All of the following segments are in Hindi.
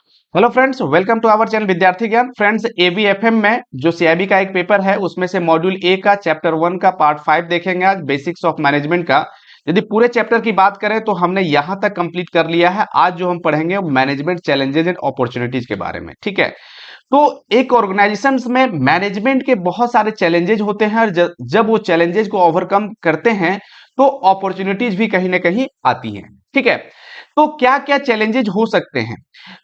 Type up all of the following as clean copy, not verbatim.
Hello friends, welcome to our channel Vidyarthi Gyan. Friends, एबीएफएम में जो सीआईबी का एक पेपर है उसमें से मॉड्यूल ए का चैप्टर 1 का पार्ट 5 देखेंगे आज, बेसिक्स ऑफ मैनेजमेंट का। यदि पूरे चैप्टर की बात करें तो हमने यहां तक कंप्लीट कर लिया है। आज जो हम पढ़ेंगे वो मैनेजमेंट चैलेंजेस एंड अपॉर्चुनिटीज के बारे में, ठीक है। तो एक ऑर्गेनाइजेशंस में मैनेजमेंट के बहुत सारे चैलेंजेज होते हैं और जब वो चैलेंजेज को ओवरकम करते हैं तो अपॉर्चुनिटीज भी कहीं ना कहीं आती हैं, ठीक है। तो क्या क्या चैलेंजेज हो सकते हैं?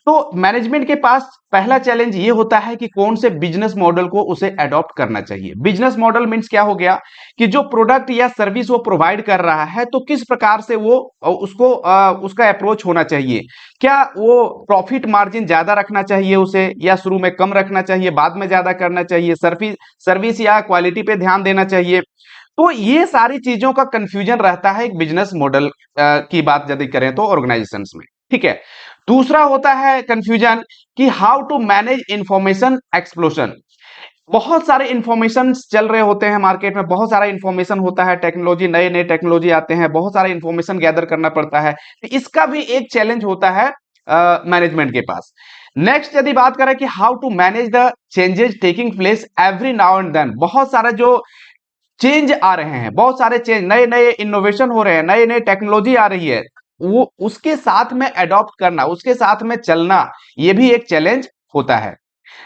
तो मैनेजमेंट के पास पहला चैलेंज ये होता है कि कौन से बिजनेस मॉडल को उसे अडॉप्ट करना चाहिए। बिजनेस मॉडल मींस क्या हो गया कि जो प्रोडक्ट या सर्विस वो प्रोवाइड कर रहा है तो किस प्रकार से वो उसका अप्रोच होना चाहिए। क्या वो प्रॉफिट मार्जिन ज्यादा रखना चाहिए उसे, या शुरू में कम रखना चाहिए, बाद में ज्यादा करना चाहिए, सर्विस या क्वालिटी पे ध्यान देना चाहिए। तो ये सारी चीजों का कंफ्यूजन रहता है एक बिजनेस मॉडल की बात यदि करें तो ऑर्गेनाइजेशंस में, ठीक है। दूसरा होता है कंफ्यूजन कि how to manage information explosion. बहुत सारे इंफॉर्मेशन चल रहे होते हैं मार्केट में, बहुत सारा इंफॉर्मेशन होता है, टेक्नोलॉजी, नए नए टेक्नोलॉजी आते हैं, बहुत सारा इंफॉर्मेशन गैदर करना पड़ता है। तो इसका भी एक चैलेंज होता है मैनेजमेंट के पास। नेक्स्ट यदि बात करें कि how to manage the changes taking place every now and then. बहुत सारे जो चेंज आ रहे हैं, बहुत सारे चेंज, नए नए इनोवेशन हो रहे हैं, नए नए टेक्नोलॉजी आ रही है, वो उसके साथ में अडॉप्ट करना, उसके साथ में चलना, ये भी एक चैलेंज होता है।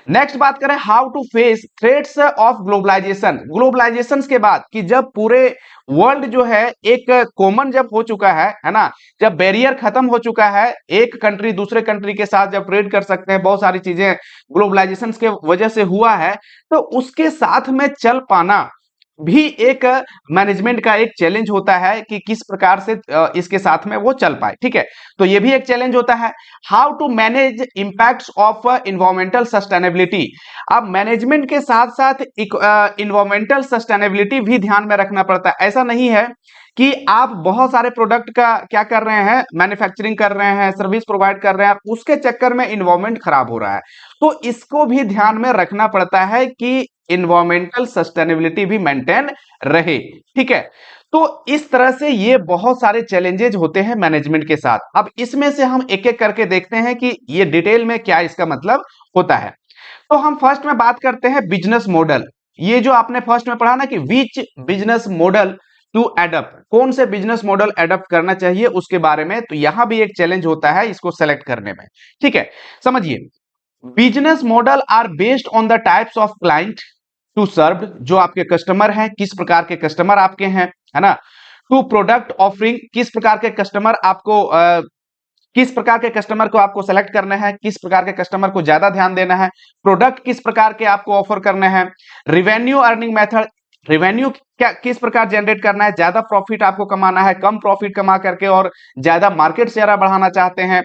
नेक्स्ट बात करें how to face threats of globalisation. Globalisation के बाद कि जब पूरे वर्ल्ड जो है एक कॉमन जब हो चुका है ना, जब बैरियर खत्म हो चुका है, एक कंट्री दूसरे कंट्री के साथ जब ट्रेड कर सकते हैं, बहुत सारी चीजें ग्लोबलाइजेशन के वजह से हुआ है, तो उसके साथ में चल पाना भी एक मैनेजमेंट का एक चैलेंज होता है कि किस प्रकार से इसके साथ में वो चल पाए, ठीक है। तो ये भी एक चैलेंज होता है। How to manage impacts of environmental sustainability. अब मैनेजमेंट के साथ साथ इन्वायरमेंटल सस्टेनेबिलिटी भी ध्यान में रखना पड़ता है। ऐसा नहीं है कि आप बहुत सारे प्रोडक्ट का क्या कर रहे हैं, मैन्युफैक्चरिंग कर रहे हैं, सर्विस प्रोवाइड कर रहे हैं, उसके चक्कर में इन्वायरमेंट खराब हो रहा है। तो इसको भी ध्यान में रखना पड़ता है कि इन्वायरमेंटल सस्टेनेबिलिटी भी मेंटेन रहे, ठीक है। तो इस तरह से ये बहुत सारे चैलेंजेस होते हैं मैनेजमेंट के साथ। अब इसमें से हम एक एक करके देखते हैं कि ये डिटेल में क्या इसका मतलब होता है। तो हम फर्स्ट में बात करते हैं बिजनेस मॉडल। ये जो आपने फर्स्ट में पढ़ा ना कि which business model to adapt, कौन से बिजनेस मॉडल एडप्ट करना चाहिए उसके बारे में। तो यहां भी एक चैलेंज होता है इसको सेलेक्ट करने में, ठीक है। समझिए, business model are based on the types of client to serve. जो आपके कस्टमर हैं, किस प्रकार के कस्टमर आपके हैं, है ना। टू प्रोडक्ट ऑफरिंग, किस प्रकार के कस्टमर आपको किस प्रकार के कस्टमर को आपको सेलेक्ट करना है, किस प्रकार के कस्टमर को ज्यादा ध्यान देना है, प्रोडक्ट किस प्रकार के आपको ऑफर करने हैं, रिवेन्यू अर्निंग मेथड, रिवेन्यू क्या किस प्रकार जनरेट करना है, ज्यादा प्रॉफिट आपको कमाना है, कम प्रॉफिट कमा करके और ज्यादा मार्केट शेयर बढ़ाना चाहते हैं।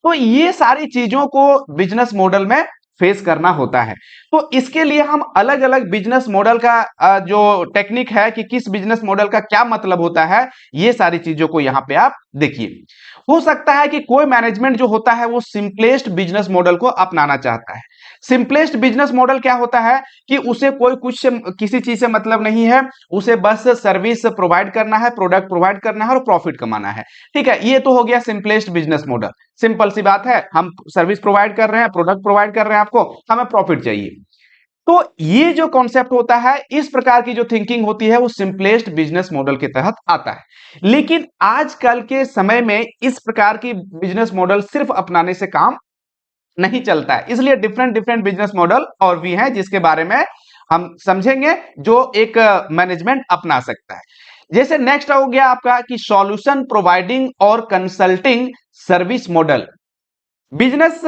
तो ये सारी चीजों को बिजनेस मॉडल में फेस करना होता है। तो इसके लिए हम अलग अलग बिजनेस मॉडल का जो टेक्निक है कि किस बिजनेस मॉडल का क्या मतलब होता है, ये सारी चीजों को यहां पे आप देखिए। हो सकता है कि कोई मैनेजमेंट जो होता है वो सिंपलेस्ट बिजनेस मॉडल को अपनाना चाहता है। सिंपलेस्ट बिजनेस मॉडल क्या होता है कि उसे कोई कुछ से किसी चीज से मतलब नहीं है, उसे बस सर्विस प्रोवाइड करना है, प्रोडक्ट प्रोवाइड करना है और प्रॉफिट कमाना है, ठीक है। ये तो हो गया सिंपलेस्ट बिजनेस मॉडल। सिंपल सी बात है, हम सर्विस प्रोवाइड कर रहे हैं, प्रोडक्ट प्रोवाइड कर रहे हैं, आपको हमें प्रॉफिट चाहिए। तो ये जो कॉन्सेप्ट होता है, इस प्रकार की जो थिंकिंग होती है वो सिंपलेस्ट बिजनेस मॉडल के तहत आता है। लेकिन आजकल के समय में इस प्रकार की बिजनेस मॉडल सिर्फ अपनाने से काम नहीं चलता है, इसलिए डिफरेंट डिफरेंट बिजनेस मॉडल और भी हैं जिसके बारे में हम समझेंगे, जो एक मैनेजमेंट अपना सकता है। जैसे नेक्स्ट हो गया आपका कि सॉल्यूशन प्रोवाइडिंग और consulting service model. Business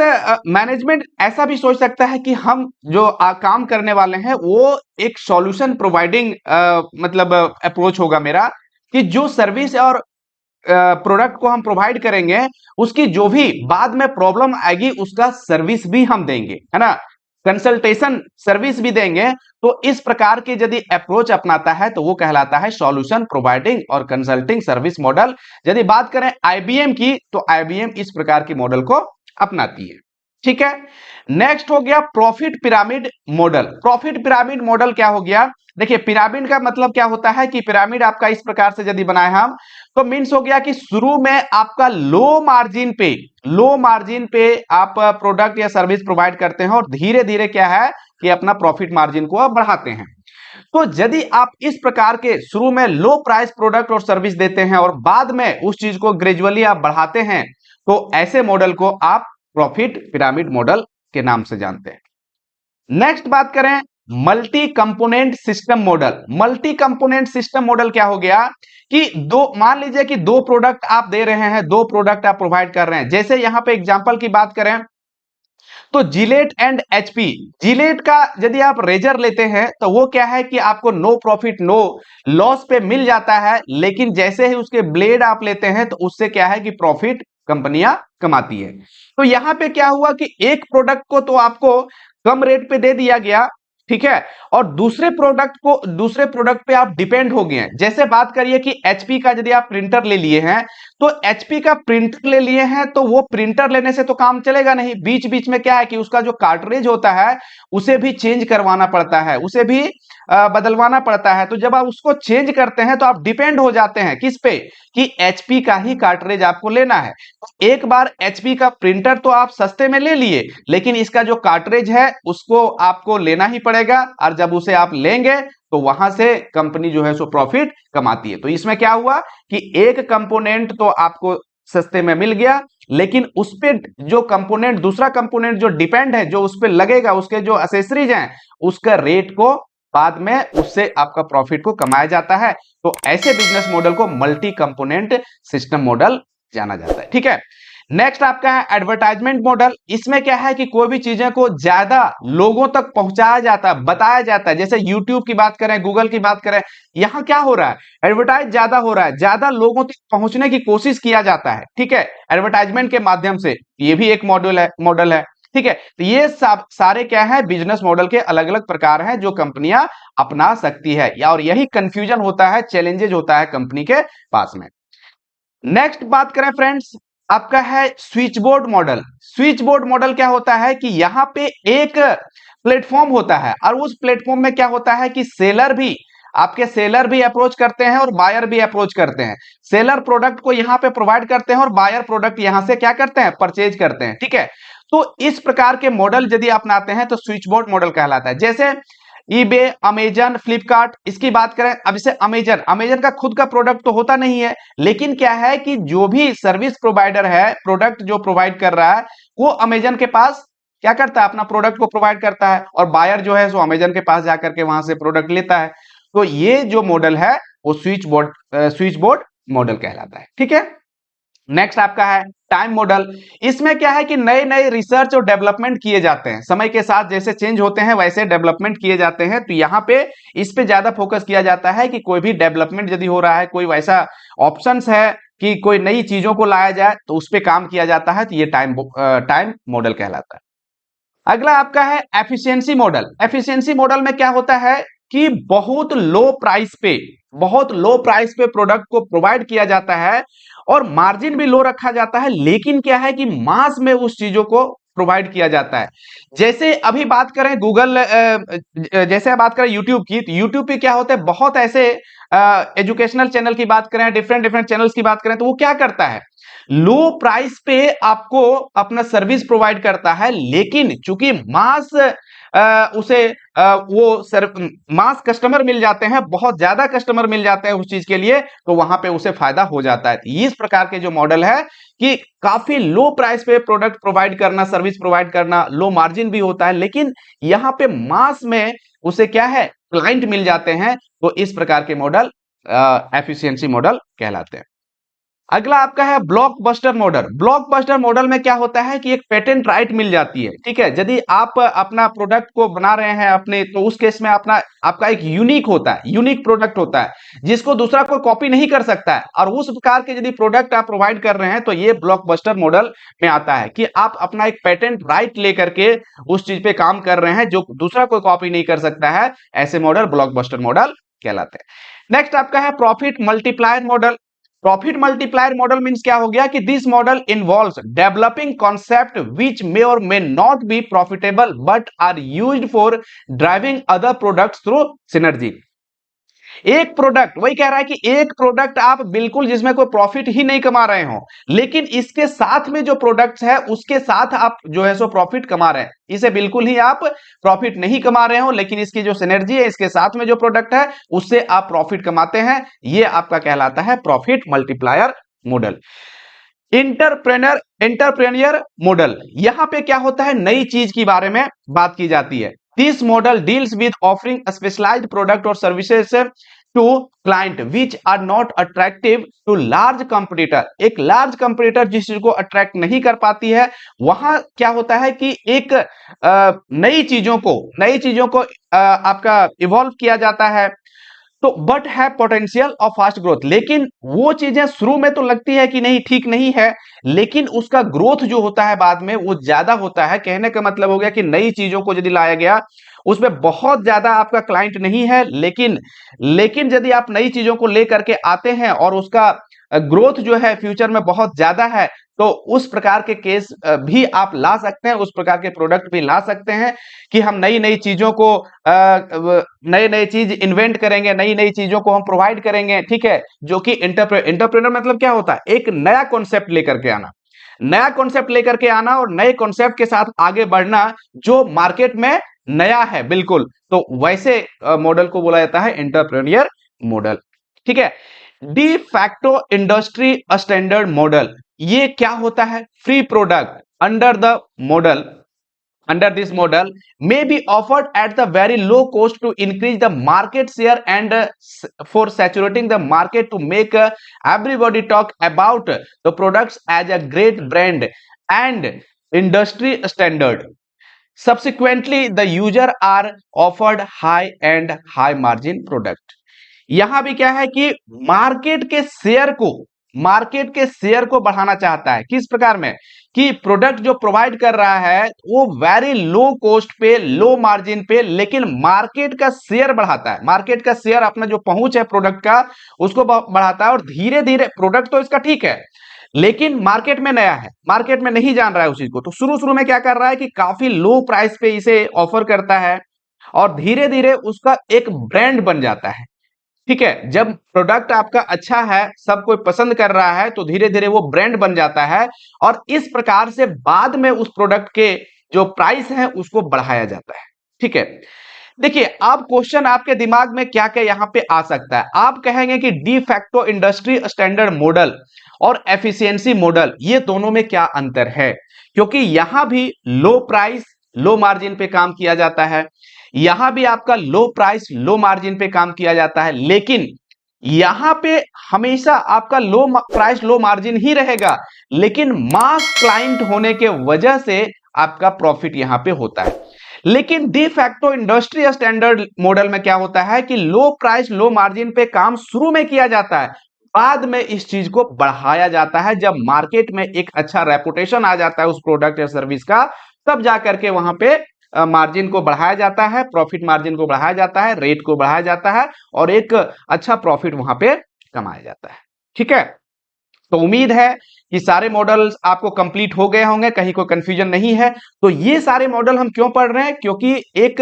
management ऐसा भी सोच सकता है कि हम जो काम करने वाले हैं वो एक सॉल्यूशन प्रोवाइडिंग मतलब अप्रोच होगा मेरा, कि जो सर्विस और प्रोडक्ट को हम प्रोवाइड करेंगे उसकी जो भी बाद में प्रॉब्लम आएगी उसका सर्विस भी हम देंगे, है ना, कंसल्टेशन सर्विस भी देंगे। तो इस प्रकार के यदि अप्रोच अपनाता है तो वो कहलाता है सॉल्यूशन प्रोवाइडिंग और कंसल्टिंग सर्विस मॉडल। यदि बात करें आईबीएम की तो आईबीएम इस प्रकार की मॉडल को अपनाती है। ठीक है। नेक्स्ट हो गया profit pyramid model. Profit pyramid model क्या हो गया? देखिए पिरामिड का मतलब क्या होता है कि पिरामिड आपका इस प्रकार से यदि बनाए हम तो मीन्स हो गया कि शुरू में आपका लो मार्जिन पे आप प्रोडक्ट या सर्विस प्रोवाइड करते हैं और धीरे धीरे क्या है कि अपना प्रॉफिट मार्जिन को आप बढ़ाते हैं। तो यदि आप इस प्रकार के शुरू में लो प्राइस प्रोडक्ट और सर्विस देते हैं और बाद में उस चीज को ग्रेजुअली आप बढ़ाते हैं तो ऐसे मॉडल को आप प्रॉफिट पिरामिड मॉडल के नाम से जानते हैं। नेक्स्ट बात करें multi component system model. Multi component system model क्या हो गया कि मान लीजिए कि दो प्रोडक्ट आप दे रहे हैं, दो प्रोडक्ट आप प्रोवाइड कर रहे हैं। जैसे यहां पे एग्जांपल की बात करें तो जिलेट एंड एचपी। जिलेट का यदि आप रेजर लेते हैं तो वो क्या है कि आपको नो प्रॉफिट नो लॉस पे मिल जाता है, लेकिन जैसे ही उसके ब्लेड आप लेते हैं तो उससे क्या है कि प्रॉफिट कंपनियां कमाती है। तो यहां पे क्या हुआ कि एक प्रोडक्ट को तो आपको कम रेट पे दे दिया गया, ठीक है, और दूसरे प्रोडक्ट पे आप डिपेंड हो गए हैं। जैसे बात करिए कि एचपी का यदि आप प्रिंटर ले लिए हैं तो एचपी का प्रिंटर ले लिए हैं तो वो प्रिंटर लेने से तो काम चलेगा नहीं, बीच बीच में क्या है कि उसका जो कार्ट्रिज होता है उसे भी चेंज करवाना पड़ता है, उसे भी बदलवाना पड़ता है। तो जब आप उसको चेंज करते हैं तो आप डिपेंड हो जाते हैं किस पे कि एचपी का ही कार्ट्रिज आपको लेना है। तो एक बार एचपी का प्रिंटर तो आप सस्ते में ले लिए, लेकिन इसका जो कार्ट्रिज है उसको आपको लेना ही पड़ेगा, और जब उसे आप लेंगे तो वहां से कंपनी जो है सो प्रॉफिट कमाती है। तो इसमें क्या हुआ कि एक कंपोनेंट तो आपको सस्ते में मिल गया, लेकिन उस पे जो कंपोनेंट दूसरा कंपोनेंट जो डिपेंड है, जो उस पे लगेगा, उसके जो एसेसरीज हैं, उसका रेट को बाद में उससे आपका प्रॉफिट को कमाया जाता है। तो ऐसे बिजनेस मॉडल को मल्टी कंपोनेंट सिस्टम मॉडल जाना जाता है। ठीक है। नेक्स्ट आपका है एडवर्टाइजमेंट मॉडल। इसमें क्या है कि कोई भी चीजें को ज्यादा लोगों तक पहुंचाया जाता है, बताया जाता है। जैसे यूट्यूब की बात करें, गूगल की बात करें, यहां क्या हो रहा है, एडवर्टाइज ज्यादा हो रहा है, ज्यादा लोगों तक पहुंचने की कोशिश किया जाता है, ठीक है, एडवर्टाइजमेंट के माध्यम से। ये भी एक मॉडल है, ठीक है। तो ये सब सारे क्या है बिजनेस मॉडल के अलग अलग प्रकार हैं जो कंपनियां अपना सकती है, और यही कंफ्यूजन होता है, चैलेंजेज होता है कंपनी के पास में। नेक्स्ट बात करें फ्रेंड्स, आपका है switch board model. Switch board model क्या होता है कि यहां पे एक प्लेटफॉर्म होता है, और उस प्लेटफॉर्म में क्या होता है कि सेलर भी अप्रोच करते हैं और बायर भी अप्रोच करते हैं। सेलर प्रोडक्ट को यहां पे प्रोवाइड करते हैं और बायर प्रोडक्ट यहां से क्या करते हैं, परचेज करते हैं, ठीक है। तो इस प्रकार के मॉडल यदि अपनाते हैं तो स्विच बोर्ड मॉडल कहलाता है। जैसे ईबे, अमेजन, फ्लिपकार्ट, इसकी बात करें, अब इसे अमेजन का खुद का प्रोडक्ट तो होता नहीं है, लेकिन क्या है कि जो भी सर्विस प्रोवाइडर है, प्रोडक्ट जो प्रोवाइड कर रहा है, वो अमेजन के पास क्या करता है, अपना प्रोडक्ट को प्रोवाइड करता है, और बायर जो है सो अमेजन के पास जाकर के वहां से प्रोडक्ट लेता है। तो ये जो मॉडल है वो स्विच बोर्ड मॉडल कहलाता है, ठीक है। नेक्स्ट आपका है टाइम मॉडल। इसमें क्या है कि नए नए रिसर्च और डेवलपमेंट किए जाते हैं, समय के साथ जैसे चेंज होते हैं वैसे डेवलपमेंट किए जाते हैं। तो यहाँ पे इस पे ज्यादा फोकस किया जाता है कि कोई भी डेवलपमेंट यदि हो रहा है, कोई वैसा ऑप्शंस है कि कोई नई चीजों को लाया जाए, तो उस पर काम किया जाता है। तो ये टाइम मॉडल कहलाता है। अगला आपका है एफिशिएंसी मॉडल। एफिशिएंसी मॉडल में क्या होता है कि बहुत लो प्राइस पे प्रोडक्ट को प्रोवाइड किया जाता है और मार्जिन भी लो रखा जाता है, लेकिन क्या है कि मास में उस चीजों को प्रोवाइड किया जाता है। जैसे अभी बात करें जैसे बात करें यूट्यूब की, तो यूट्यूब पे क्या होता है, बहुत ऐसे एजुकेशनल चैनल की बात करें, डिफरेंट डिफरेंट चैनल्स की बात करें, तो वो क्या करता है, लो प्राइस पे आपको अपना सर्विस प्रोवाइड करता है, लेकिन चूंकि मास कस्टमर मिल जाते हैं, बहुत ज्यादा कस्टमर मिल जाते हैं उस चीज के लिए, तो वहां पे उसे फायदा हो जाता है। इस प्रकार के जो मॉडल है कि काफी लो प्राइस पे प्रोडक्ट प्रोवाइड करना, सर्विस प्रोवाइड करना, लो मार्जिन भी होता है, लेकिन यहां पे मास में उसे क्या है, क्लाइंट मिल जाते हैं। तो इस प्रकार के मॉडल एफिशिएंसी मॉडल कहलाते हैं। अगला आपका है ब्लॉकबस्टर मॉडल। ब्लॉकबस्टर मॉडल में क्या होता है कि एक पेटेंट राइट मिल जाती है, ठीक है। यदि आप अपना प्रोडक्ट को बना रहे हैं अपने, तो उस केस में आपका एक यूनिक प्रोडक्ट होता है जिसको दूसरा कोई कॉपी नहीं कर सकता है, और उस प्रकार के यदि प्रोडक्ट आप प्रोवाइड कर रहे हैं तो ये ब्लॉकबस्टर मॉडल में आता है कि आप अपना एक पेटेंट राइट लेकर के उस चीज पे काम कर रहे हैं जो दूसरा कोई कॉपी नहीं कर सकता है। ऐसे मॉडल ब्लॉकबस्टर मॉडल कहलाते हैं। नेक्स्ट आपका है profit multiplier model. Profit multiplier model means क्या हो गया कि this model involves developing concept which may और may not be profitable but are used for driving other products through synergy. एक प्रोडक्ट, वही कह रहा है कि एक प्रोडक्ट आप बिल्कुल जिसमें कोई प्रॉफिट ही नहीं कमा रहे हो, लेकिन इसके साथ में जो प्रोडक्ट्स है उसके साथ आप जो है सो प्रॉफिट कमा रहे हैं। इसे बिल्कुल ही आप प्रॉफिट नहीं कमा रहे हो, लेकिन इसकी जो सिनर्जी है इसके साथ में जो प्रोडक्ट है उससे आप प्रॉफिट कमाते हैं, ये आपका कहलाता है profit multiplier model. Entrepreneur model, यहां पे क्या होता है, नई चीज के बारे में बात की जाती है। This model deals with offering specialized product और services to client which are not attractive to large competitor. एक लार्ज कंपटीटर जिस चीज को अट्रैक्ट नहीं कर पाती है, वहां क्या होता है कि एक नई चीजों को आपका इवॉल्व किया जाता है, तो बट है पोटेंशियल ऑफ फास्ट ग्रोथ। लेकिन वो चीजें शुरू में तो लगती है कि नहीं ठीक नहीं है, लेकिन उसका ग्रोथ जो होता है बाद में वो ज्यादा होता है। कहने का मतलब हो गया कि नई चीजों को यदि लाया गया उसमें बहुत ज्यादा आपका क्लाइंट नहीं है, लेकिन यदि आप नई चीजों को लेकर के आते हैं और उसका ग्रोथ जो है फ्यूचर में बहुत ज्यादा है, तो उस प्रकार के केस भी आप ला सकते हैं, उस प्रकार के प्रोडक्ट भी ला सकते हैं कि हम नई नई चीजों को नई नई चीज इन्वेंट करेंगे, नई नई चीजों को हम प्रोवाइड करेंगे, ठीक है। जो कि एंटरप्रेन्योर मतलब क्या होता है, एक नया कॉन्सेप्ट लेकर के आना, नया कॉन्सेप्ट लेकर के आना और नए कॉन्सेप्ट के साथ आगे बढ़ना जो मार्केट में नया है, बिल्कुल। तो वैसे मॉडल को बोला जाता है एंटरप्रेन्योर मॉडल, ठीक है। De facto industry standard model, ये क्या होता है, free product under this model may be offered at the very low cost to increase the market share and for saturating the market to make everybody talk about the products as a great brand and industry standard. Subsequently the user are offered high and high margin product। यहां भी क्या है कि मार्केट के शेयर को बढ़ाना चाहता है। किस प्रकार में कि प्रोडक्ट जो प्रोवाइड कर रहा है वो वेरी लो कॉस्ट पे, लो मार्जिन पे, लेकिन मार्केट का शेयर बढ़ाता है। मार्केट का शेयर अपना जो पहुंच है प्रोडक्ट का उसको बढ़ाता है, और धीरे धीरे प्रोडक्ट तो इसका ठीक है, लेकिन मार्केट में नया है, मार्केट में नहीं जान रहा है उस चीज को, तो शुरू में क्या कर रहा है कि काफी लो प्राइस पे इसे ऑफर करता है और धीरे धीरे उसका एक ब्रांड बन जाता है, ठीक है। जब प्रोडक्ट आपका अच्छा है, सब कोई पसंद कर रहा है, तो धीरे धीरे वो ब्रांड बन जाता है और इस प्रकार से बाद में उस प्रोडक्ट के जो प्राइस है उसको बढ़ाया जाता है, ठीक है। देखिए अब क्वेश्चन आपके दिमाग में क्या क्या यहां पे आ सकता है। आप कहेंगे कि de facto industry standard model और एफिशिएंसी मॉडल, ये दोनों में क्या अंतर है, क्योंकि यहां भी लो प्राइस लो मार्जिन पे काम किया जाता है, यहां भी आपका लो प्राइस लो मार्जिन पे काम किया जाता है, लेकिन यहां पे हमेशा आपका लो प्राइस लो मार्जिन ही रहेगा, लेकिन मास क्लाइंट होने के वजह से आपका प्रॉफिट यहां पे होता है। लेकिन de facto industry standard model में क्या होता है कि लो प्राइस लो मार्जिन पे काम शुरू में किया जाता है, बाद में इस चीज को बढ़ाया जाता है। जब मार्केट में एक अच्छा रेपुटेशन आ जाता है उस प्रोडक्ट या सर्विस का, तब जाकर के वहां पे मार्जिन को बढ़ाया जाता है, प्रॉफिट मार्जिन को बढ़ाया जाता है, रेट को बढ़ाया जाता है और एक अच्छा प्रॉफिट वहां पे कमाया जाता है, ठीक है। तो उम्मीद है कि सारे मॉडल्स आपको कंप्लीट हो गए होंगे, कहीं कोई कंफ्यूजन नहीं है। तो ये सारे मॉडल हम क्यों पढ़ रहे हैं, क्योंकि एक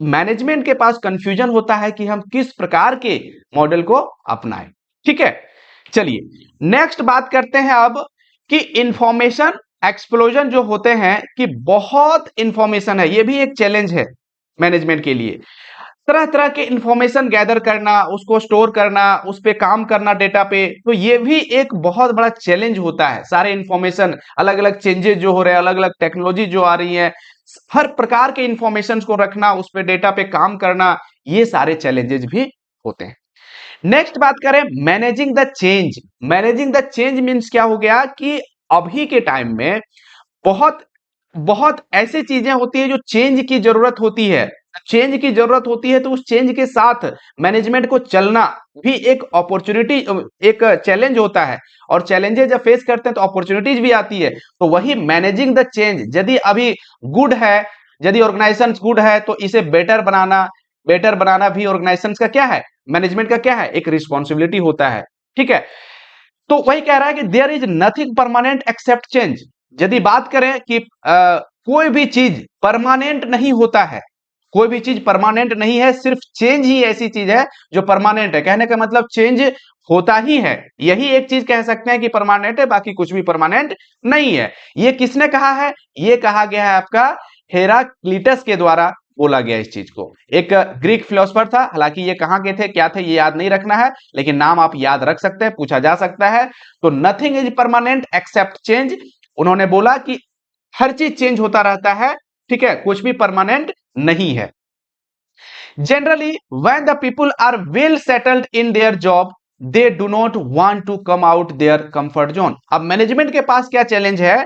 मैनेजमेंट के पास कंफ्यूजन होता है कि हम किस प्रकार के मॉडल को अपनाएं, ठीक है। चलिए नेक्स्ट बात करते हैं अब कि इंफॉर्मेशन एक्सप्लोजन जो होते हैं, कि बहुत इंफॉर्मेशन है, ये भी एक चैलेंज है मैनेजमेंट के लिए। तरह तरह के इंफॉर्मेशन गैदर करना, उसको स्टोर करना, उस पे काम करना डेटा पे, तो ये भी एक बहुत बड़ा चैलेंज होता है। सारे इंफॉर्मेशन, अलग अलग चेंजेस जो हो रहे हैं, अलग अलग टेक्नोलॉजी जो आ रही है, हर प्रकार के इंफॉर्मेशन को रखना, उस पे डेटा पे काम करना, ये सारे चैलेंजेस भी होते हैं। नेक्स्ट बात करें managing the change. Managing the change means क्या हो गया कि अभी के टाइम में बहुत बहुत ऐसी चीजें होती है जो चेंज की जरूरत होती है। चेंज की जरूरत होती है तो उस चेंज के साथ मैनेजमेंट को चलना भी एक अपॉर्चुनिटी, एक चैलेंज होता है, और चैलेंजेस जब फेस करते हैं तो अपॉर्चुनिटीज भी आती है। तो वही मैनेजिंग द चेंज, यदि अभी गुड है, यदि ऑर्गेनाइजेशन गुड है, तो इसे बेटर बनाना भी ऑर्गेनाइजेशन का क्या है, मैनेजमेंट का क्या है, एक रिस्पॉन्सिबिलिटी होता है, ठीक है, तो वही कह रहा है कि there is nothing permanent except change. यदि बात करें कि कोई भी चीज परमानेंट नहीं होता है, कोई भी चीज परमानेंट नहीं है, सिर्फ चेंज ही ऐसी चीज है जो परमानेंट है। कहने का मतलब चेंज होता ही है, यही एक चीज कह सकते हैं कि परमानेंट है, बाकी कुछ भी परमानेंट नहीं है। ये किसने कहा है? ये कहा गया है आपका हेराक्लिटस के द्वारा बोला गया इस चीज को। एक ग्रीक फिलोसोफर था, हालांकि ये कहां के थे, क्या थे, ये याद नहीं रखना है, लेकिन नाम आप याद रख सकते हैं, पूछा जा सकता है। तो nothing is permanent except change, उन्होंने बोला कि हर चीज चेंज होता रहता है, ठीक है, कुछ भी परमानेंट नहीं है। Generally when the people are well settled in their job they do not want to come out their comfort zone. अब मैनेजमेंट के पास क्या चैलेंज है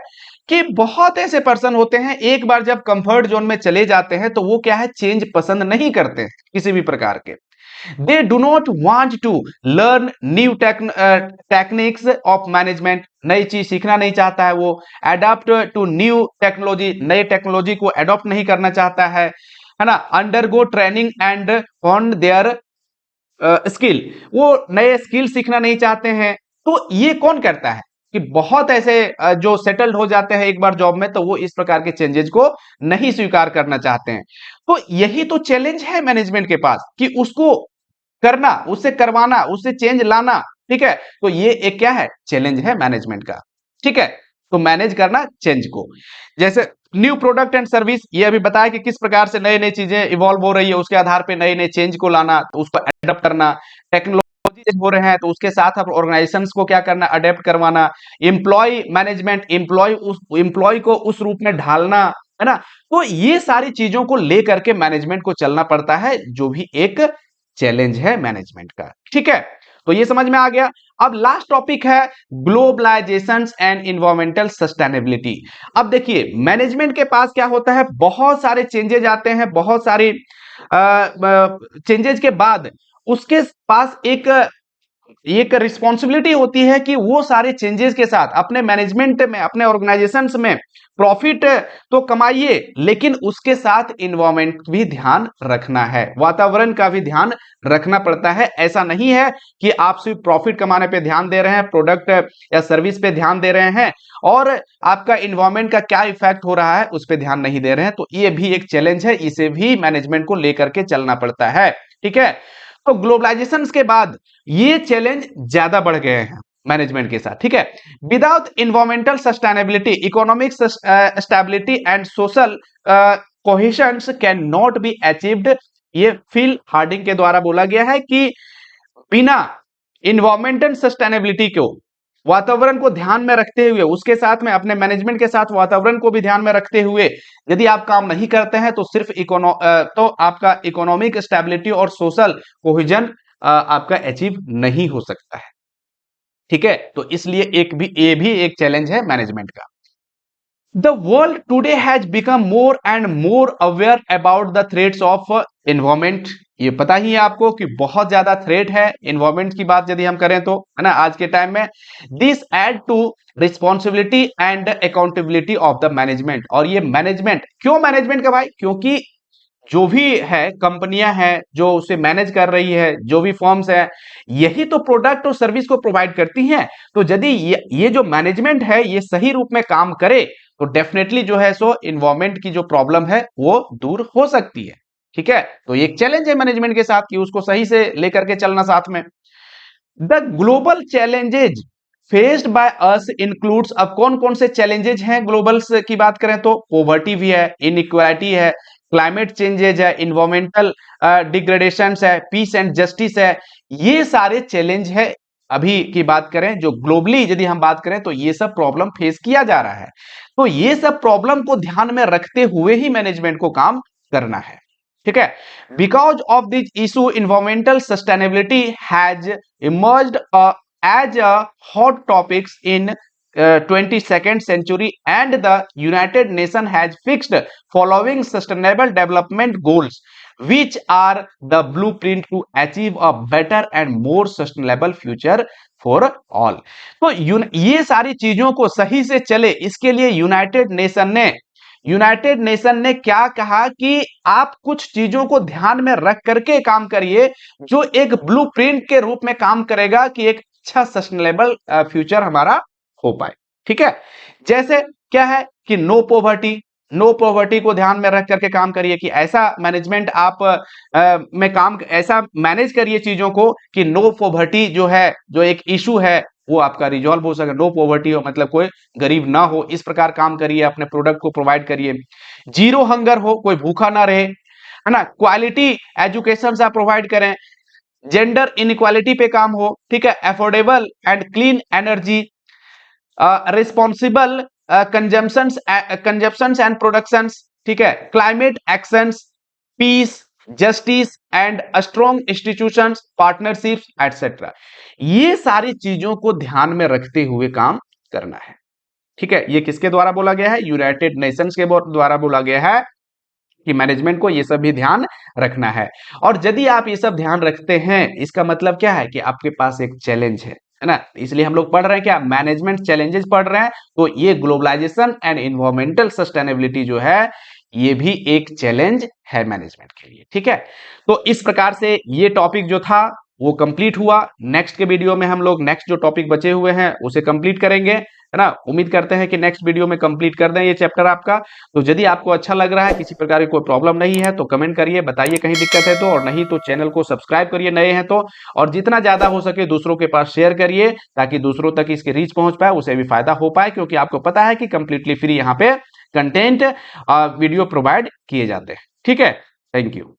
कि बहुत ऐसे पर्सन होते हैं, एक बार जब कंफर्ट जोन में चले जाते हैं तो वो क्या है, चेंज पसंद नहीं करते हैं किसी भी प्रकार के। They do not want to learn new techniques of management, नई चीज सीखना नहीं चाहता है वो। एडॉप्ट टू न्यू टेक्नोलॉजी, नई टेक्नोलॉजी को एडॉप्ट नहीं करना चाहता है ना। Undergo training and on their skill, वो नए स्किल सीखना नहीं चाहते हैं। तो ये कौन करता है कि बहुत ऐसे जो सेटल्ड हो जाते हैं एक बार जॉब में, तो वो इस प्रकार के चेंजेस को नहीं स्वीकार करना चाहते हैं। तो यही तो चैलेंज है मैनेजमेंट के पास कि उसको करना, उससे करवाना, उससे चेंज लाना, ठीक है। तो ये एक क्या है, चैलेंज है मैनेजमेंट का, ठीक है। तो मैनेज करना चेंज को, जैसे न्यू प्रोडक्ट एंड सर्विस, ये अभी बताया कि किस प्रकार से नई नई चीजें इवॉल्व हो रही है, उसके आधार पे नए नए चेंज को लाना, तो उसको अडेप्ट करना। टेक्नोलॉजी हो रहे हैं तो उसके साथ आप ऑर्गेनाइजेशंस को क्या करना, अडेप्ट करवाना। एम्प्लॉय मैनेजमेंट, एम्प्लॉय को उस रूप में ढालना, है ना। तो ये सारी चीजों को लेकर के मैनेजमेंट को चलना पड़ता है, जो भी एक चैलेंज है मैनेजमेंट का, ठीक है। तो ये समझ में आ गया। अब लास्ट टॉपिक है ग्लोबलाइजेशन एंड इन्वायरमेंटल सस्टेनेबिलिटी। अब देखिए मैनेजमेंट के पास क्या होता है, बहुत सारे चेंजेज आते हैं, बहुत सारे चेंजेज के बाद उसके पास एक रिस्पॉन्सिबिलिटी होती है कि वो सारे चेंजेस के साथ अपने मैनेजमेंट में, अपने ऑर्गेनाइजेशंस में प्रॉफिट तो कमाइए, लेकिन उसके साथ इन्वायरमेंट भी ध्यान रखना है, वातावरण का भी ध्यान रखना पड़ता है। ऐसा नहीं है कि आप सिर्फ प्रॉफिट कमाने पे ध्यान दे रहे हैं, प्रोडक्ट या सर्विस पे ध्यान दे रहे हैं और आपका इन्वायरमेंट का क्या इफेक्ट हो रहा है उस पर ध्यान नहीं दे रहे हैं। तो ये भी एक चैलेंज है, इसे भी मैनेजमेंट को लेकर के चलना पड़ता है, ठीक है। तो ग्लोबलाइजेशन के बाद ये चैलेंज ज्यादा बढ़ गए हैं मैनेजमेंट के साथ, ठीक है। Without environmental sustainability, economic stability and social cohesion can not be achieved. ये फिल हार्डिंग के द्वारा बोला गया है कि बिना इन्वायरमेंटल सस्टेनेबिलिटी को, वातावरण को ध्यान में रखते हुए, उसके साथ में अपने मैनेजमेंट के साथ वातावरण को भी ध्यान में रखते हुए यदि आप काम नहीं करते हैं तो सिर्फ तो आपका इकोनॉमिक स्टेबिलिटी और सोशल कोहेजन आपका अचीव नहीं हो सकता है, ठीक है। तो इसलिए ये भी एक चैलेंज है मैनेजमेंट का। The world today has become more and more aware about the threats of environment। ये पता ही है आपको कि बहुत ज्यादा थ्रेट है एनवायरमेंट की बात यदि हम करें तो, है ना, आज के टाइम में। This add to responsibility and accountability of the management. और ये मैनेजमेंट, क्यों मैनेजमेंट का भाई, क्योंकि जो भी है कंपनियां हैं जो उसे मैनेज कर रही है, जो भी फर्म्स है, यही तो प्रोडक्ट और सर्विस को प्रोवाइड करती हैं। तो यदि ये जो मैनेजमेंट है ये सही रूप में काम करे तो डेफिनेटली जो है सो इन्वायरमेंट की जो प्रॉब्लम है वो दूर हो सकती है, ठीक है। तो एक चैलेंज है मैनेजमेंट के साथ कि उसको सही से लेकर के चलना साथ में। The global challenges faced by us includes, अब कौन कौन से चैलेंजेज हैं ग्लोबल्स की बात करें तो पॉवर्टी भी है, इनइक्वालिटी है, क्लाइमेट चेंजेज है, इन्वायरमेंटल डिग्रेडेशन है, पीस एंड जस्टिस है। ये सारे चैलेंज है अभी की बात करें, जो ग्लोबली यदि हम बात करें तो ये सब प्रॉब्लम फेस किया जा रहा है। तो ये सब प्रॉब्लम को ध्यान में रखते हुए ही मैनेजमेंट को काम करना है, ठीक है। Because of this issue environmental sustainability has emerged as a hot topics in 22nd century, and the United Nations has fixed following sustainable development goals which are the blueprint to achieve a better and more sustainable future for all। तो ये सारी चीजों को सही से चले इसके लिए यूनाइटेड नेशन ने क्या कहा कि आप कुछ चीजों को ध्यान में रख करके काम करिए जो एक ब्लूप्रिंट के रूप में काम करेगा कि एक अच्छा सस्टेनेबल फ्यूचर हमारा हो पाए। ठीक है, जैसे क्या है कि नो पॉवर्टी, नो पॉवर्टी को ध्यान में रख करके काम करिए कि ऐसा मैनेजमेंट आप में काम ऐसा मैनेज करिए चीजों को कि नो पॉवर्टी जो है, जो एक इशू है वो आपका रिजॉल्व हो सके। नो पॉवर्टी हो मतलब कोई गरीब ना हो, इस प्रकार काम करिए, अपने प्रोडक्ट को प्रोवाइड करिए। जीरो हंगर हो, कोई भूखा ना रहे, है ना। क्वालिटी एजुकेशन आप प्रोवाइड करें, जेंडर इनइक्वालिटी पे काम हो, ठीक है। Affordable and clean energy, responsible consumptions and productions, ठीक है। Climate actions, peace, justice and strong institutions, partnerships etcetera. ये सारी चीजों को ध्यान में रखते हुए काम करना है। ठीक है, ये किसके द्वारा बोला गया है? यूनाइटेड नेशंस के द्वारा बोला गया है कि मैनेजमेंट को ये सब भी ध्यान रखना है। और यदि आप ये सब ध्यान रखते हैं, इसका मतलब क्या है कि आपके पास एक चैलेंज है ना। इसलिए हम लोग पढ़ रहे हैं क्या? मैनेजमेंट चैलेंजेस पढ़ रहे हैं। तो ये ग्लोबलाइजेशन एंड इन्वायरमेंटल सस्टेनेबिलिटी जो है, ये भी एक चैलेंज है मैनेजमेंट के लिए। ठीक है, तो इस प्रकार से ये टॉपिक जो था वो कंप्लीट हुआ। नेक्स्ट के वीडियो में हम लोग नेक्स्ट जो टॉपिक बचे हुए हैं उसे कंप्लीट करेंगे, है ना। उम्मीद करते हैं कि नेक्स्ट वीडियो में कंप्लीट कर दें ये चैप्टर आपका। तो यदि आपको अच्छा लग रहा है, किसी प्रकार की कोई प्रॉब्लम नहीं है, तो कमेंट करिए, बताइए कहीं दिक्कत है तो, और नहीं तो चैनल को सब्सक्राइब करिए नए हैं तो, और जितना ज्यादा हो सके दूसरों के पास शेयर करिए ताकि दूसरों तक इसकी रीच पहुंच पाए, उसे भी फायदा हो पाए। क्योंकि आपको पता है कि कंप्लीटली फ्री यहाँ पे कंटेंट वीडियो प्रोवाइड किए जाते हैं। ठीक है, थैंक यू।